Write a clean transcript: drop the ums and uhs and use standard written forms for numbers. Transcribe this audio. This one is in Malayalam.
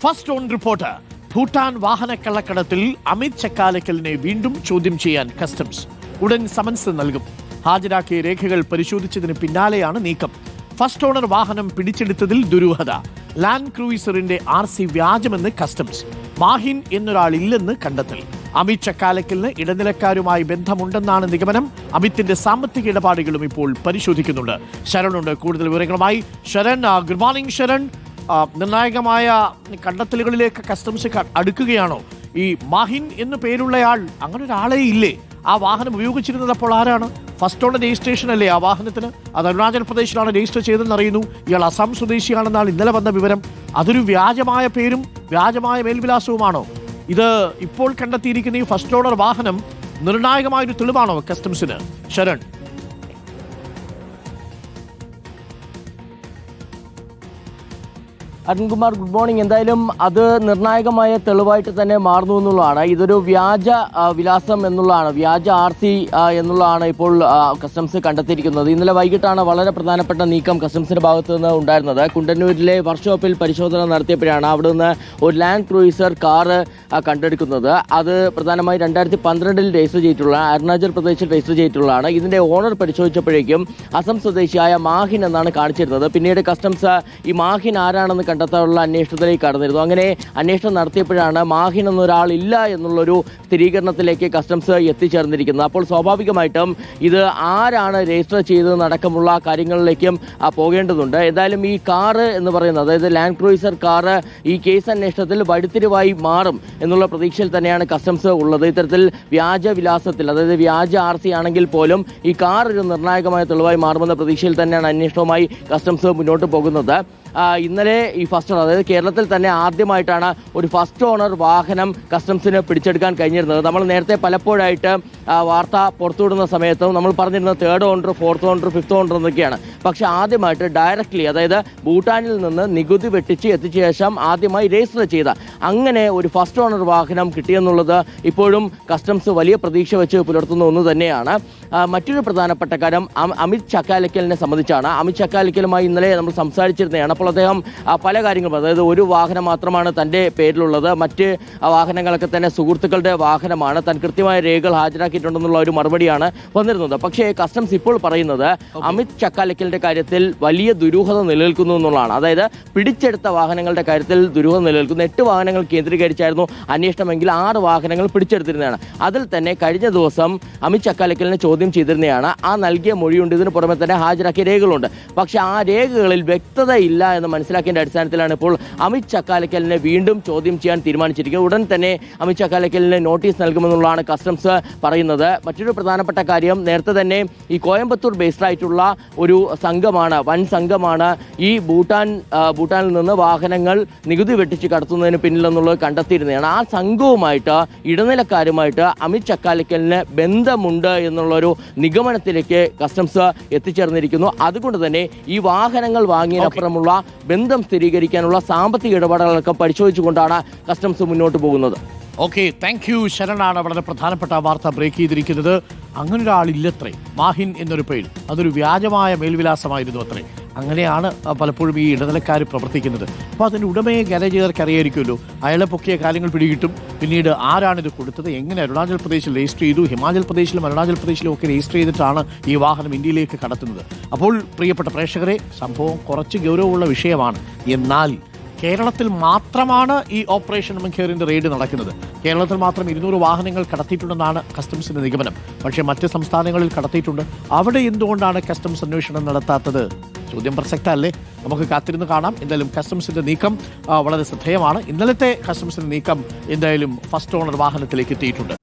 First on report. ഭൂട്ടാൻ വാഹനക്കള്ളക്കടത്തിൽ അമിത് ചക്കാലക്കലിനെ വീണ്ടും ചോദ്യം ചെയ്യാൻ കസ്റ്റംസ് ഉടൻ സമൻസ് നൽകും. ഹാജരാക്കിയ രേഖകൾ പരിശോധിച്ചതിന് പിന്നാലെയാണ് നീക്കം. ഫസ്റ്റ് ഓണർ വാഹനം പിടിച്ചെടുത്തതിൽ ദുരൂഹത. ലാൻഡ് ക്രൂയിസറിന്റെ RC വ്യാജമെന്ന് കസ്റ്റംസ്. മാഹിൻ എന്നൊരാളില്ലെന്ന് കണ്ടെത്തൽ. അമിത് ചക്കാലക്കലിന് ഇടനിലക്കാരുമായി ബന്ധമുണ്ടെന്നാണ് നിഗമനം. അമിത്തിന്റെ സാമ്പത്തിക ഇടപാടുകളും ഇപ്പോൾ പരിശോധിക്കുന്നുണ്ട്. ശരണുണ്ട് കൂടുതൽ വിവരങ്ങളുമായി. Sharan, good morning Sharan. നിർണായകമായ കണ്ടെത്തലുകളിലേക്ക് കസ്റ്റംസ് അടുക്കുകയാണോ? ഈ മാഹിൻ എന്ന് പേരുള്ളയാൾ, അങ്ങനെ ഒരാളെ ഇല്ലേ? ആ വാഹനം ഉപയോഗിച്ചിരുന്നത് അപ്പോൾ ആരാണ്? ഫസ്റ്റ് ഓണർ രജിസ്ട്രേഷൻ അല്ലേ ആ വാഹനത്തിന്? അത് അരുണാചൽ പ്രദേശിലാണ് രജിസ്റ്റർ ചെയ്തെന്ന് അറിയുന്നു. ഇയാൾ അസം സ്വദേശിയാണെന്നാണ് ഇന്നലെ വന്ന വിവരം. അതൊരു വ്യാജമായ പേരും വ്യാജമായ മേൽവിലാസവുമാണോ? ഇത് ഇപ്പോൾ കണ്ടെത്തിയിരിക്കുന്ന ഈ ഫസ്റ്റ് ഓണർ വാഹനം നിർണായകമായൊരു തെളിവാണോ കസ്റ്റംസിന്? Sharan, Arunkumar, good morning. എന്തായാലും അത് നിർണായകമായ തെളിവായിട്ട് തന്നെ മാറുന്നു എന്നുള്ളതാണ്. ഇതൊരു വ്യാജ വിലാസം എന്നുള്ളതാണ്, വ്യാജ RC എന്നുള്ളതാണ് ഇപ്പോൾ കസ്റ്റംസ് കണ്ടെത്തിയിരിക്കുന്നത്. ഇന്നലെ വൈകിട്ടാണ് വളരെ പ്രധാനപ്പെട്ട നീക്കം കസ്റ്റംസിന്റെ ഭാഗത്തു നിന്ന് ഉണ്ടായിരുന്നത്. കുണ്ടന്നൂരിലെ വർക്ക്ഷോപ്പിൽ പരിശോധന നടത്തിയപ്പോഴാണ് അവിടെ നിന്ന് ഒരു ലാൻഡ് ക്രൂയിസർ കാറ് കണ്ടെടുക്കുന്നത്. അത് പ്രധാനമായി 2012 രജിസ്റ്റർ ചെയ്തിട്ടുള്ള, അരുണാചൽ പ്രദേശിൽ രജിസ്റ്റർ ചെയ്തിട്ടുള്ളതാണ്. ഇതിന്റെ ഓണർ പരിശോധിച്ചപ്പോഴേക്കും അസം സ്വദേശിയായ മാഹിൻ എന്നാണ് കാണിച്ചിരുന്നത്. പിന്നീട് കസ്റ്റംസ് ഈ മാഹിൻ ആരാണെന്ന് കണ്ടെത്താനുള്ള അന്വേഷണത്തിലേക്ക് കടന്നിരുന്നു. അങ്ങനെ അന്വേഷണം നടത്തിയപ്പോഴാണ് മാഹിൻ എന്നൊരാൾ ഇല്ല എന്നുള്ളൊരു സ്ഥിരീകരണത്തിലേക്ക് കസ്റ്റംസ് എത്തിച്ചേർന്നിരിക്കുന്നത്. അപ്പോൾ സ്വാഭാവികമായിട്ടും ഇത് ആരാണ് രജിസ്റ്റർ ചെയ്തതെന്നടക്കമുള്ള കാര്യങ്ങളിലേക്കും പോകേണ്ടതുണ്ട്. എന്തായാലും ഈ കാറ് എന്ന് പറയുന്നത്, അതായത് ലാൻഡ് ക്രൂയിസർ കാറ്, ഈ കേസ് അന്വേഷണത്തിൽ വഴിത്തിരിവായി മാറും എന്നുള്ള പ്രതീക്ഷയിൽ തന്നെയാണ് കസ്റ്റംസ് ഉള്ളത്. ഇത്തരത്തിൽ വ്യാജ വിലാസത്തിൽ, അതായത് വ്യാജ RC ആണെങ്കിൽ പോലും ഈ കാർ ഒരു നിർണായകമായ തെളിവായി മാറുമെന്ന പ്രതീക്ഷയിൽ തന്നെയാണ് അന്വേഷണവുമായി കസ്റ്റംസ് മുന്നോട്ട് പോകുന്നത്. ഇന്നലെ ഈ ഫസ്റ്റ് ഓണർ, അതായത് കേരളത്തിൽ തന്നെ ആദ്യമായിട്ടാണ് ഒരു ഫസ്റ്റ് ഓണർ വാഹനം കസ്റ്റംസിന് പിടിച്ചെടുക്കാൻ കഴിഞ്ഞിരുന്നത്. നമ്മൾ നേരത്തെ പലപ്പോഴായിട്ട് വാർത്ത പുറത്തുവിടുന്ന സമയത്തും നമ്മൾ പറഞ്ഞിരുന്നത് 3rd owner, 4th owner, 5th owner എന്നൊക്കെയാണ്. പക്ഷെ ആദ്യമായിട്ട് ഡയറക്റ്റ്ലി, അതായത് ഭൂട്ടാനിൽ നിന്ന് നികുതി വെട്ടിച്ച് എത്തിച്ച ശേഷം ആദ്യമായി രജിസ്റ്റർ ചെയ്ത അങ്ങനെ ഒരു ഫസ്റ്റ് ഓണർ വാഹനം കിട്ടിയെന്നുള്ളത് ഇപ്പോഴും കസ്റ്റംസ് വലിയ പ്രതീക്ഷ വെച്ച് പുലർത്തുന്ന ഒന്ന് തന്നെയാണ്. മറ്റൊരു പ്രധാനപ്പെട്ട കാര്യം അമിത് ചക്കാലക്കലിനെ സംബന്ധിച്ചാണ്. അമിത് ചക്കാലക്കലുമായി ഇന്നലെ നമ്മൾ സംസാരിച്ചിരുന്നതാണ്. അപ്പോൾ അദ്ദേഹം പല കാര്യങ്ങളും, അതായത് ഒരു വാഹനം മാത്രമാണ് തൻ്റെ പേരിലുള്ളത്, മറ്റ് വാഹനങ്ങളൊക്കെ തന്നെ സുഹൃത്തുക്കളുടെ വാഹനമാണ്, താൻ കൃത്യമായ രേഖകൾ ഹാജരാക്കിയിട്ടുണ്ടെന്നുള്ള ഒരു മറുപടിയാണ് വന്നിരുന്നത്. പക്ഷേ കസ്റ്റംസ് ഇപ്പോൾ പറയുന്നത് അമിത് ചക്കാലക്കലിന്റെ കാര്യത്തിൽ വലിയ ദുരൂഹത നിലനിൽക്കുന്നു എന്നുള്ളതാണ്. അതായത് പിടിച്ചെടുത്ത വാഹനങ്ങളുടെ കാര്യത്തിൽ ദുരൂഹത നിലനിൽക്കുന്നു. 8 വാഹനങ്ങൾ കേന്ദ്രീകരിച്ചായിരുന്നു അന്വേഷണമെങ്കിൽ 6 വാഹനങ്ങൾ പിടിച്ചെടുത്തിരുന്നതാണ്. അതിൽ തന്നെ കഴിഞ്ഞ ദിവസം അമിത് ചക്കാലക്കലിനെ ചോദ്യം ചെയ്തിരുന്നതാണ്. ആ നൽകിയ മൊഴിയുണ്ട്, ഇതിന് പുറമെ തന്നെ ഹാജരാക്കിയ രേഖകളുണ്ട്. പക്ഷെ ആ രേഖകളിൽ വ്യക്തതയില്ല എന്ന് മനസ്സിലാക്കിയതിന്റെ അടിസ്ഥാനത്തിലാണ് ഇപ്പോൾ അമിത് ചക്കാലക്കലിനെ വീണ്ടും ചോദ്യം ചെയ്യാൻ തീരുമാനിച്ചിരിക്കുന്നത്. ഉടൻ തന്നെ അമിത് ചക്കാലക്കലിന് നോട്ടീസ് നൽകുമെന്നുള്ളതാണ് കസ്റ്റംസ് പറയുന്നത്. മറ്റൊരു പ്രധാനപ്പെട്ട കാര്യം, നേരത്തെ തന്നെ ഈ കോയമ്പത്തൂർ ബേസ്ഡ് ആയിട്ടുള്ള ഒരു സംഘമാണ്, വൻ സംഘമാണ് ഈ ഭൂട്ടാനിൽ നിന്ന് വാഹനങ്ങൾ നികുതി വെട്ടിച്ച് കടത്തുന്നതിന് പിന്നിലെന്നുള്ളത് കണ്ടെത്തിയിരുന്നതാണ്. ആ സംഘവുമായിട്ട്, ഇടനിലക്കാരുമായിട്ട് അമിത് ചക്കാലക്കലിന് ബന്ധമുണ്ട് എന്നുള്ളൊരു നിഗമനത്തിലേക്ക് കസ്റ്റംസ് എത്തിച്ചേർന്നിരിക്കുന്നു. അതുകൊണ്ട് തന്നെ ഈ വാഹനങ്ങൾ വാങ്ങിയതിനപ്പുറമുള്ള ബന്ധം സ്ഥിരീകരിക്കാനുള്ള സാമ്പത്തിക ഇടപാടുകളൊക്കെ പരിശോധിച്ചുകൊണ്ടാണ് കസ്റ്റംസ് മുന്നോട്ട് പോകുന്നത്. ഓക്കെ, താങ്ക് യു ശരണാണ് വളരെ പ്രധാനപ്പെട്ട വാർത്ത ബ്രേക്ക് ചെയ്തിരിക്കുന്നത്. അങ്ങനെ ഒരാളില്ലത്രേ, മാഹിൻ എന്നൊരു പേര്. അതൊരു വ്യാജമായ മേൽവിലാസമായിരുന്നു അത്രേ. അങ്ങനെയാണ് പലപ്പോഴും ഈ ഇടനിലക്കാർ പ്രവർത്തിക്കുന്നത്. അപ്പോൾ അതിൻ്റെ ഉടമയെ ഗാരേജുകാർക്ക് അറിയായിരിക്കുമല്ലോ. അയാളെ പൊക്കിയ കാര്യങ്ങൾ പിടികിട്ടും. പിന്നീട് ആരാണിത് കൊടുത്തത്, എങ്ങനെ അരുണാചൽ പ്രദേശിൽ രജിസ്റ്റർ ചെയ്തു, ഹിമാചൽ പ്രദേശിലും അരുണാചൽ പ്രദേശിലും ഒക്കെ രജിസ്റ്റർ ചെയ്തിട്ടാണ് ഈ വാഹനം ഇന്ത്യയിലേക്ക് കടത്തുന്നത്. അപ്പോൾ പ്രിയപ്പെട്ട പ്രേക്ഷകരെ, സംഭവം കുറച്ച് ഗൗരവമുള്ള വിഷയമാണ്. എന്നാൽ കേരളത്തിൽ മാത്രമാണ് ഈ ഓപ്പറേഷൻ മെൻഖേറിന്റെ റെയ്ഡ് നടക്കുന്നത്. കേരളത്തിൽ മാത്രം 200 വാഹനങ്ങൾ കടത്തിയിട്ടുണ്ടെന്നാണ് കസ്റ്റംസിന്റെ നിഗമനം. പക്ഷേ മറ്റ് സംസ്ഥാനങ്ങളിൽ കടത്തിയിട്ടുണ്ട്. അവിടെ എന്തുകൊണ്ടാണ് കസ്റ്റംസ് അന്വേഷണം നടത്താത്തത്? ചോദ്യം പ്രസക്തമല്ലേ? നമുക്ക് കാത്തിരുന്ന് കാണാം. എന്തായാലും കസ്റ്റംസിന്റെ നീക്കം വളരെ ശ്രദ്ധേയമാണ്. ഇന്നലത്തെ കസ്റ്റംസിന്റെ നീക്കം എന്തായാലും ഫസ്റ്റ് ഓണർ വാഹനത്തിലേക്ക് എത്തിയിട്ടുണ്ട്.